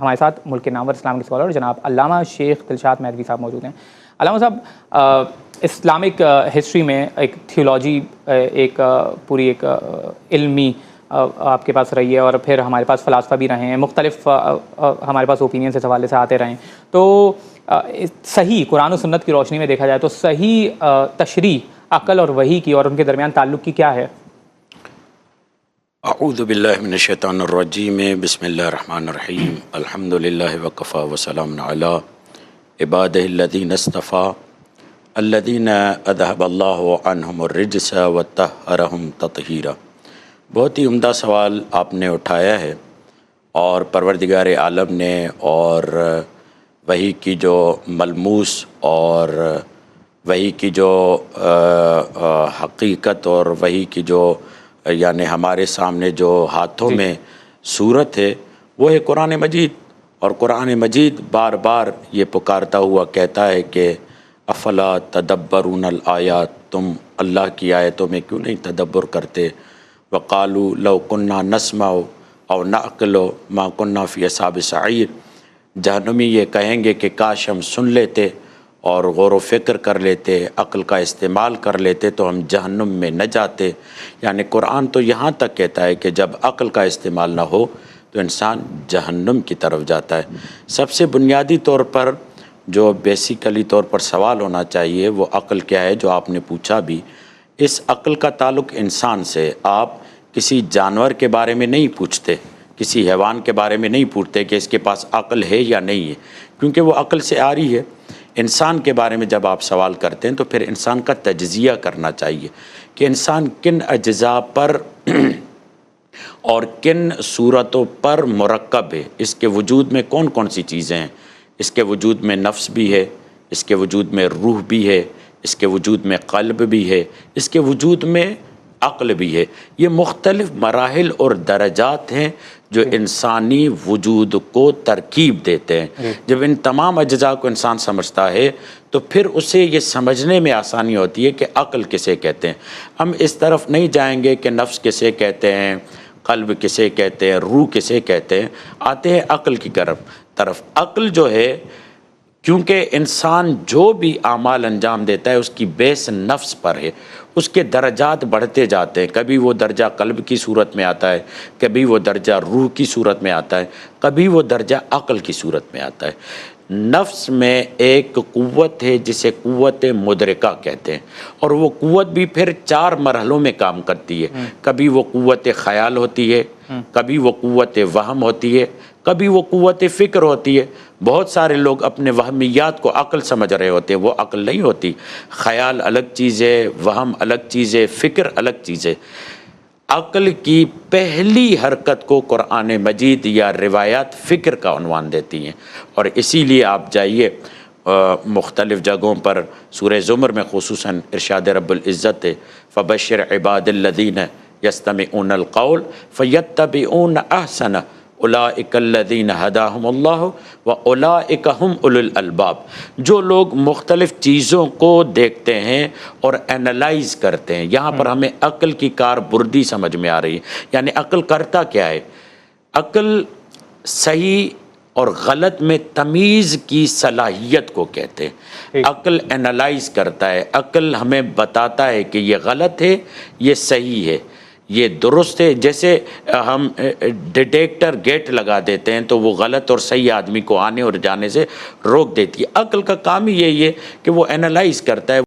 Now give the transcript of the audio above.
ہمارے ساتھ ملک کے نامور اسلام کے اسکالر جناب علامہ شیخ دلشاد مہدوی صاحب موجود ہیں۔ علامہ صاحب، اسلامک ہسٹری میں ایک تھیولوجی ایک پوری ایک علمی آپ کے پاس رہی ہے، اور پھر ہمارے پاس فلاسفہ بھی رہے ہیں، مختلف ہمارے پاس اوپینینس اس حوالے سے آتے رہے ہیں۔ تو صحیح قرآن و سنت کی روشنی میں دیکھا جائے تو صحیح تشریح عقل اور وحی کی اور ان کے درمیان تعلق کی کیا ہے؟ اعوذ باللہ من الشیطان الرجیم، بسم اللہ الرحمن الرحیم، الحمدللہ وکفی وسلام علی عبادہ الذین اصطفی الذین اذھب اللہ عنہم الرجس وطہرہم تطہیرا۔ بہت ہی عمدہ سوال آپ نے اٹھایا ہے، اور پروردگار عالم نے اور وحی کی جو ملموس اور وحی کی جو حقیقت اور وحی کی جو یعنی ہمارے سامنے جو ہاتھوں میں صورت ہے وہ ہے قرآن مجید۔ اور قرآن مجید بار بار یہ پکارتا ہوا کہتا ہے کہ افلا تدبرون الآیات، تم اللہ کی آیتوں میں کیوں نہیں تدبر کرتے؟ وقالوا لو كنا نسمع او نعقل ما كنا فی اصحاب السعیر، جہنمی یہ کہیں گے کہ کاش ہم سن لیتے اور غور و فکر کر لیتے، عقل کا استعمال کر لیتے تو ہم جہنم میں نہ جاتے۔ یعنی قرآن تو یہاں تک کہتا ہے کہ جب عقل کا استعمال نہ ہو تو انسان جہنم کی طرف جاتا ہے۔ سب سے بنیادی طور پر جو بیسیکلی طور پر سوال ہونا چاہیے وہ عقل کیا ہے، جو آپ نے پوچھا بھی۔ اس عقل کا تعلق انسان سے، آپ کسی جانور کے بارے میں نہیں پوچھتے، کسی حیوان کے بارے میں نہیں پوچھتے کہ اس کے پاس عقل ہے یا نہیں ہے، کیونکہ وہ عقل سے آ رہی ہے۔ انسان کے بارے میں جب آپ سوال کرتے ہیں تو پھر انسان کا تجزیہ کرنا چاہیے کہ انسان کن اجزاء پر اور کن صورتوں پر مرکب ہے، اس کے وجود میں کون کون سی چیزیں ہیں۔ اس کے وجود میں نفس بھی ہے، اس کے وجود میں روح بھی ہے، اس کے وجود میں قلب بھی ہے، اس کے وجود میں عقل بھی ہے۔ یہ مختلف مراحل اور درجات ہیں جو انسانی وجود کو ترکیب دیتے ہیں۔ جب ان تمام اجزاء کو انسان سمجھتا ہے تو پھر اسے یہ سمجھنے میں آسانی ہوتی ہے کہ عقل کسے کہتے ہیں۔ ہم اس طرف نہیں جائیں گے کہ نفس کسے کہتے ہیں، قلب کسے کہتے ہیں، روح کسے کہتے ہیں، آتے ہیں عقل کی طرف۔ عقل جو ہے، کیونکہ انسان جو بھی اعمال انجام دیتا ہے اس کی بیس نفس پر ہے، اس کے درجات بڑھتے جاتے ہیں۔ کبھی وہ درجہ قلب کی صورت میں آتا ہے، کبھی وہ درجہ روح کی صورت میں آتا ہے، کبھی وہ درجہ عقل کی صورت میں آتا ہے۔ نفس میں ایک قوت ہے جسے قوت مدرکہ کہتے ہیں، اور وہ قوت بھی پھر 4 مرحلوں میں کام کرتی ہے۔ کبھی وہ قوت خیال ہوتی ہے، کبھی وہ قوت وہم ہوتی ہے، کبھی وہ قوت فکر ہوتی ہے۔ بہت سارے لوگ اپنے وہمیات کو عقل سمجھ رہے ہوتے ہیں، وہ عقل نہیں ہوتی۔ خیال الگ چیز ہے، وہم الگ چیز ہے، فکر الگ چیز ہے۔ عقل کی پہلی حرکت کو قرآن مجید یا روایات فکر کا عنوان دیتی ہیں، اور اسی لیے آپ جائیے مختلف جگہوں پر، سورہ زمر میں خصوصاً ارشاد رب العزت ہے فبشر عباد الذین یستمعون القول فیتبعون احسنہ اولئک الذین ہداہم اللہ واولئک ہم اولو الالباب۔ جو لوگ مختلف چیزوں کو دیکھتے ہیں اور اینالائز کرتے ہیں، یہاں پر ہمیں عقل کی کاربردی سمجھ میں آ رہی ہے۔ یعنی عقل کرتا کیا ہے؟ عقل صحیح اور غلط میں تمیز کی صلاحیت کو کہتے ہیں۔ عقل اینالائز کرتا ہے، عقل ہمیں بتاتا ہے کہ یہ غلط ہے، یہ صحیح ہے، یہ درست ہے۔ جیسے ہم ڈیٹیکٹر گیٹ لگا دیتے ہیں تو وہ غلط اور صحیح آدمی کو آنے اور جانے سے روک دیتی ہے۔ عقل کا کام ہی یہی ہے کہ وہ اینالائز کرتا ہے۔